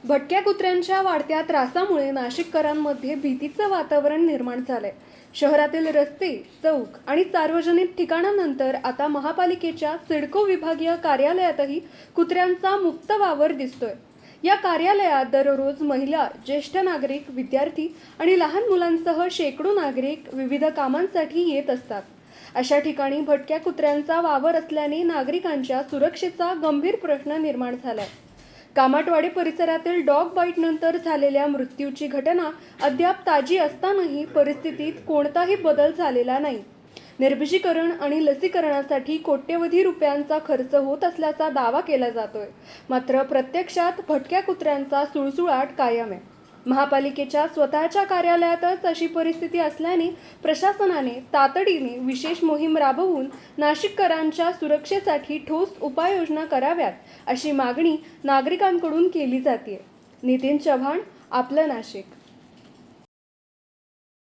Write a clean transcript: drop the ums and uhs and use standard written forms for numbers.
भटक्या कुत्र्यांच्या वाढत्या त्रासामुळे नाशिककरांमध्ये भीतीचं वातावरण निर्माण झालंय. शहरातील रस्ते, चौक आणि सार्वजनिक ठिकाणांनंतर आता महापालिकेच्या सिडको विभागीय कार्यालयातही कुत्र्यांचा मुक्त वावर दिसतोय. या कार्यालयात दररोज महिला, ज्येष्ठ नागरिक, विद्यार्थी आणि लहान मुलांसह शेकडो नागरिक विविध कामांसाठी येत असतात. अशा ठिकाणी भटक्या कुत्र्यांचा वावर असल्याने नागरिकांच्या सुरक्षेचा गंभीर प्रश्न निर्माण झालाय. कामाठवाडी परिसरातील डॉग बाईटनंतर झालेल्या मृत्यूची घटना अद्याप ताजी असतानाही परिस्थितीत कोणताही बदल झालेला नाही. निर्जलीकरण आणि लसीकरणासाठी कोट्यवधी रुपयांचा खर्च होत असल्याचा दावा केला जातोय. मात्र प्रत्यक्षात भटक्या कुत्र्यांचा सुळसुळाट कायम आहे. महापालिकेच्या स्वतःच्या कार्यालयातच अशी परिस्थिती असल्याने प्रशासनाने तातडीने विशेष मोहीम राबवून नाशिककरांच्या सुरक्षेसाठी ठोस उपाययोजना कराव्यात, अशी मागणी नागरिकांकडून केली जाते. नितीन चव्हाण, आपलं नाशिक.